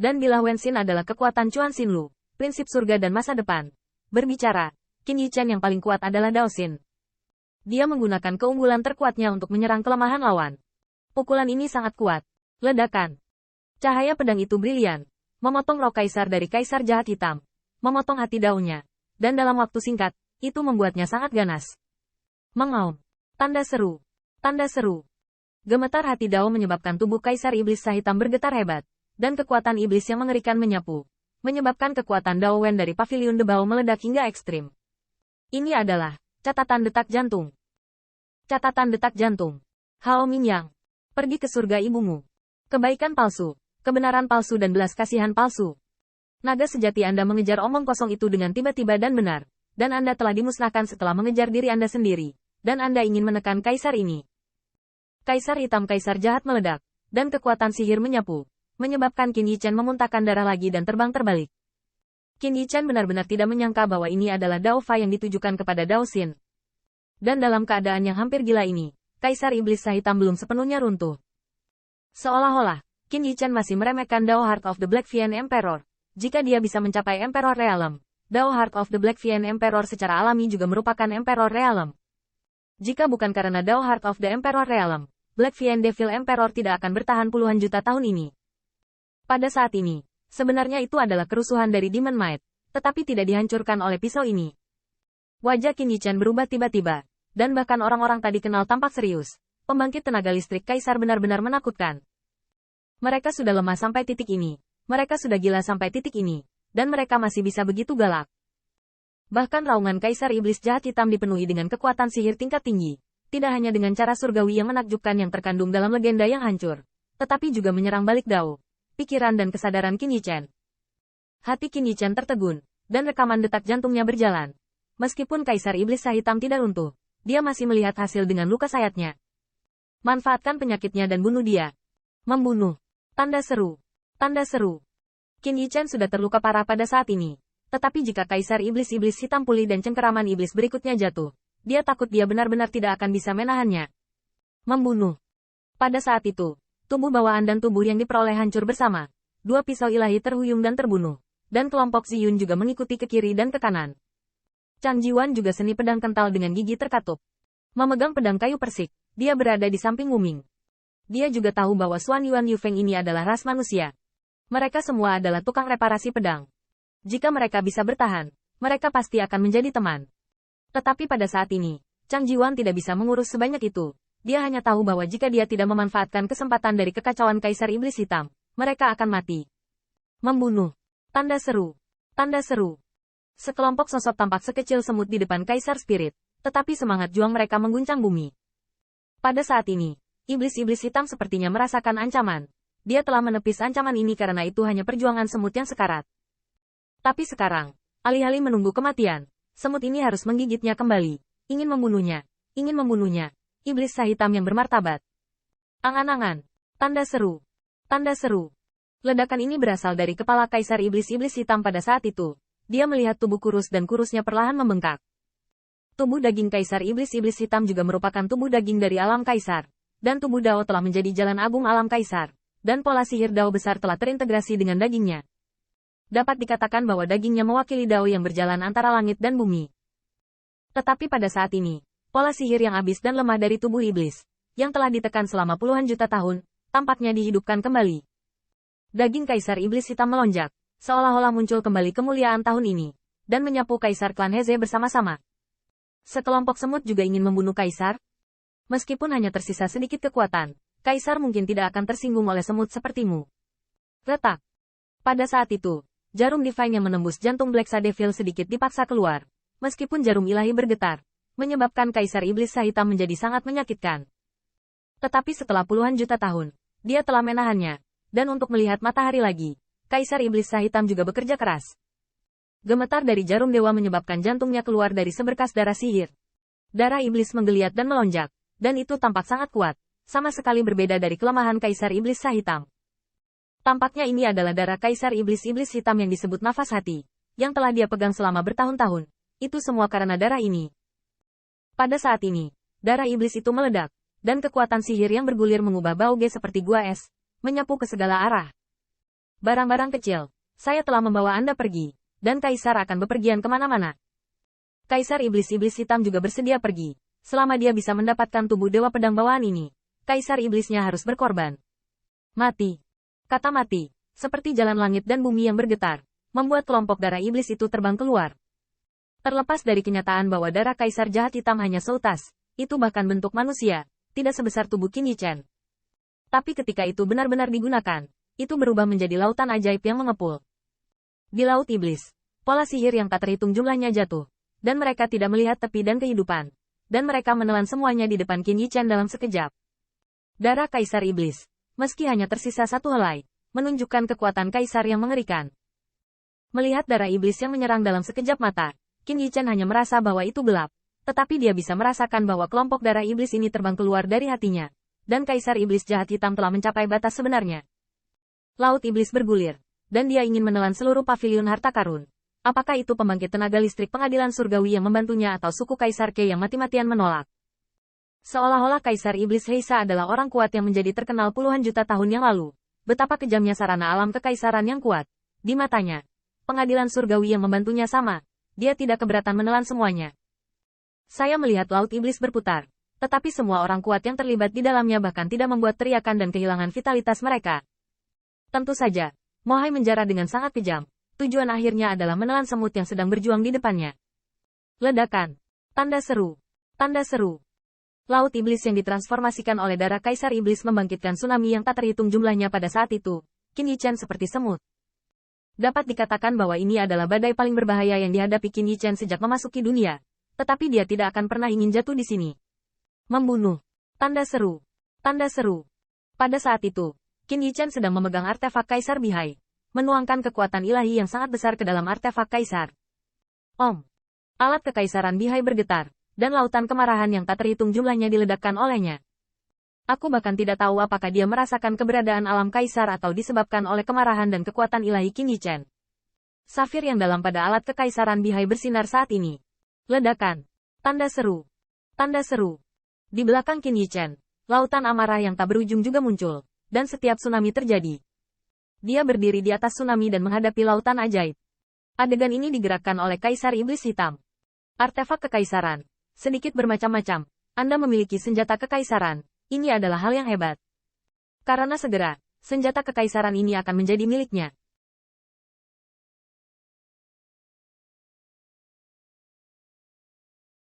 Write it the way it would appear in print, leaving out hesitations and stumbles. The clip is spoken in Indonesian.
Dan bila Wenxin adalah kekuatan Chuan Xinlu, prinsip surga dan masa depan. Berbicara, Qin Yichen yang paling kuat adalah Dao Xin. Dia menggunakan keunggulan terkuatnya untuk menyerang kelemahan lawan. Pukulan ini sangat kuat. Ledakan. Cahaya pedang itu brilian, memotong roh kaisar dari kaisar jahat hitam, memotong hati Dao-nya, dan dalam waktu singkat, itu membuatnya sangat ganas. Mengaum. Tanda seru. Tanda seru. Gemetar hati Dao menyebabkan tubuh kaisar iblis hitam bergetar hebat, dan kekuatan iblis yang mengerikan menyapu, menyebabkan kekuatan Dao Wen dari pavilion Debao meledak hingga ekstrim. Ini adalah catatan detak jantung. Catatan detak jantung. Hao Mingyang. Pergi ke surga ibumu. Kebaikan palsu, kebenaran palsu dan belas kasihan palsu. Naga sejati Anda mengejar omong kosong itu dengan tiba-tiba dan benar, dan Anda telah dimusnahkan setelah mengejar diri Anda sendiri, dan Anda ingin menekan kaisar ini. Kaisar hitam kaisar jahat meledak, dan kekuatan sihir menyapu, menyebabkan Qin Yichen memuntahkan darah lagi dan terbang terbalik. Qin Yichen benar-benar tidak menyangka bahwa ini adalah Dao Fa yang ditujukan kepada Dao Xin. Dan dalam keadaan yang hampir gila ini, kaisar iblis hitam belum sepenuhnya runtuh. Seolah-olah, Qin Yichen masih meremehkan Dao Heart of the Black Fiend Emperor. Jika dia bisa mencapai Emperor Realm, Dao Heart of the Black Fiend Emperor secara alami juga merupakan Emperor Realm. Jika bukan karena Dao Heart of the Emperor Realm, Black Fiend Devil Emperor tidak akan bertahan puluhan juta tahun ini. Pada saat ini, sebenarnya itu adalah kerusuhan dari Demon Might, tetapi tidak dihancurkan oleh pisau ini. Wajah Qin Yichen berubah tiba-tiba, dan bahkan orang-orang tadi kenal tampak serius. Pembangkit tenaga listrik kaisar benar-benar menakutkan. Mereka sudah lemah sampai titik ini, mereka sudah gila sampai titik ini, dan mereka masih bisa begitu galak. Bahkan raungan kaisar iblis jahat hitam dipenuhi dengan kekuatan sihir tingkat tinggi, tidak hanya dengan cara surgawi yang menakjubkan yang terkandung dalam legenda yang hancur, tetapi juga menyerang balik Dao, pikiran dan kesadaran Qin Yichen. Hati Qin Yichen tertegun, dan rekaman detak jantungnya berjalan. Meskipun kaisar iblis hitam tidak runtuh, dia masih melihat hasil dengan luka sayatnya. Manfaatkan penyakitnya dan bunuh dia. Membunuh. Tanda seru. Tanda seru. Qin Yichen sudah terluka parah pada saat ini. Tetapi jika kaisar iblis-iblis hitam pulih dan cengkeraman iblis berikutnya jatuh, dia takut dia benar-benar tidak akan bisa menahannya. Membunuh. Pada saat itu, tubuh bawaan dan tubuh yang diperoleh hancur bersama. Dua pisau ilahi terhuyung dan terbunuh. Dan kelompok Ziyun juga mengikuti ke kiri dan ke kanan. Chang Jiwan juga seni pedang kental dengan gigi terkatup. Memegang pedang kayu persik, dia berada di samping Wuming. Dia juga tahu bahwa Xuan Yuan Yufeng ini adalah ras manusia. Mereka semua adalah tukang reparasi pedang. Jika mereka bisa bertahan, mereka pasti akan menjadi teman. Tetapi pada saat ini, Chang Jiwan tidak bisa mengurus sebanyak itu. Dia hanya tahu bahwa jika dia tidak memanfaatkan kesempatan dari kekacauan kaisar iblis hitam, mereka akan mati. Membunuh. Tanda seru. Tanda seru. Sekelompok sosok tampak sekecil semut di depan kaisar spirit, tetapi semangat juang mereka mengguncang bumi. Pada saat ini, iblis-iblis hitam sepertinya merasakan ancaman. Dia telah menepis ancaman ini karena itu hanya perjuangan semut yang sekarat. Tapi sekarang, alih-alih menunggu kematian, semut ini harus menggigitnya kembali. Ingin membunuhnya. Ingin membunuhnya. Iblis hitam yang bermartabat. Angan-angan. Tanda seru. Tanda seru. Ledakan ini berasal dari kepala kaisar iblis-iblis hitam pada saat itu. Dia melihat tubuh kurus dan kurusnya perlahan membengkak. Tubuh daging kaisar iblis-iblis hitam juga merupakan tubuh daging dari alam kaisar. Dan tubuh Dao telah menjadi jalan agung alam kaisar. Dan pola sihir Dao besar telah terintegrasi dengan dagingnya. Dapat dikatakan bahwa dagingnya mewakili Dao yang berjalan antara langit dan bumi. Tetapi pada saat ini, pola sihir yang habis dan lemah dari tubuh iblis, yang telah ditekan selama puluhan juta tahun, tampaknya dihidupkan kembali. Daging kaisar iblis hitam melonjak, seolah-olah muncul kembali kemuliaan tahun ini, dan menyapu kaisar klan Heze bersama-sama. Sekelompok semut juga ingin membunuh kaisar. Meskipun hanya tersisa sedikit kekuatan, kaisar mungkin tidak akan tersinggung oleh semut sepertimu. Retak. Pada saat itu, jarum divine yang menembus jantung Black Devil sedikit dipaksa keluar. Meskipun jarum ilahi bergetar, menyebabkan kaisar iblis hitam menjadi sangat menyakitkan. Tetapi setelah puluhan juta tahun, dia telah menahannya. Dan untuk melihat matahari lagi, kaisar iblis hitam juga bekerja keras. Gemetar dari jarum dewa menyebabkan jantungnya keluar dari seberkas darah sihir. Darah iblis menggeliat dan melonjak, dan itu tampak sangat kuat, sama sekali berbeda dari kelemahan kaisar iblis hitam. Tampaknya ini adalah darah kaisar iblis-iblis hitam yang disebut nafas hati, yang telah dia pegang selama bertahun-tahun. Itu semua karena darah ini. Pada saat ini, darah iblis itu meledak, dan kekuatan sihir yang bergulir mengubah Bauge seperti gua es, menyapu ke segala arah. Barang-barang kecil, saya telah membawa Anda pergi, dan Kaisar akan bepergian kemana-mana. Kaisar Iblis-Iblis Hitam juga bersedia pergi. Selama dia bisa mendapatkan tubuh Dewa Pedang bawaan ini, Kaisar Iblisnya harus berkorban. Mati. Kata mati, seperti jalan langit dan bumi yang bergetar, membuat kelompok darah iblis itu terbang keluar. Terlepas dari kenyataan bahwa darah Kaisar Jahat Hitam hanya seutas, itu bahkan bentuk manusia, tidak sebesar tubuh Qin Yichen. Tapi ketika itu benar-benar digunakan, itu berubah menjadi lautan ajaib yang mengepul. Di Laut Iblis, pola sihir yang tak terhitung jumlahnya jatuh, dan mereka tidak melihat tepi dan kehidupan, dan mereka menelan semuanya di depan Qin Yichen dalam sekejap. Darah Kaisar Iblis, meski hanya tersisa satu helai, menunjukkan kekuatan Kaisar yang mengerikan. Melihat darah iblis yang menyerang dalam sekejap mata, Qin Yichen hanya merasa bahwa itu gelap, tetapi dia bisa merasakan bahwa kelompok darah iblis ini terbang keluar dari hatinya, dan Kaisar Iblis Jahat Hitam telah mencapai batas sebenarnya. Laut Iblis bergulir, dan dia ingin menelan seluruh pavilion harta karun. Apakah itu pembangkit tenaga listrik pengadilan surgawi yang membantunya atau suku Kaisar Ke yang mati-matian menolak? Seolah-olah Kaisar Iblis Heisa adalah orang kuat yang menjadi terkenal puluhan juta tahun yang lalu. Betapa kejamnya sarana alam kekaisaran yang kuat. Di matanya, pengadilan surgawi yang membantunya sama. Dia tidak keberatan menelan semuanya. Saya melihat Laut Iblis berputar, tetapi semua orang kuat yang terlibat di dalamnya bahkan tidak membuat teriakan dan kehilangan vitalitas mereka. Tentu saja, Mohai menjara dengan sangat kejam. Tujuan akhirnya adalah menelan semut yang sedang berjuang di depannya. Ledakan. Tanda seru. Tanda seru. Laut Iblis yang ditransformasikan oleh darah Kaisar Iblis membangkitkan tsunami yang tak terhitung jumlahnya pada saat itu. Qin Yichen seperti semut. Dapat dikatakan bahwa ini adalah badai paling berbahaya yang dihadapi Qin Yichen sejak memasuki dunia. Tetapi dia tidak akan pernah ingin jatuh di sini. Membunuh. Tanda seru. Tanda seru. Pada saat itu, Qin Yichen sedang memegang artefak Kaisar Bihai, menuangkan kekuatan ilahi yang sangat besar ke dalam artefak Kaisar. Om. Alat kekaisaran Bihai bergetar, dan lautan kemarahan yang tak terhitung jumlahnya diledakkan olehnya. Aku bahkan tidak tahu apakah dia merasakan keberadaan alam Kaisar atau disebabkan oleh kemarahan dan kekuatan ilahi Qin Yichen. Safir yang dalam pada alat kekaisaran Bihai bersinar saat ini. Ledakan. Tanda seru. Tanda seru. Di belakang Qin Yichen, lautan amarah yang tak berujung juga muncul, dan setiap tsunami terjadi. Dia berdiri di atas tsunami dan menghadapi lautan ajaib. Adegan ini digerakkan oleh Kaisar Iblis Hitam. Artefak kekaisaran. Sedikit bermacam-macam. Anda memiliki senjata kekaisaran. Ini adalah hal yang hebat. Karena segera, senjata kekaisaran ini akan menjadi miliknya.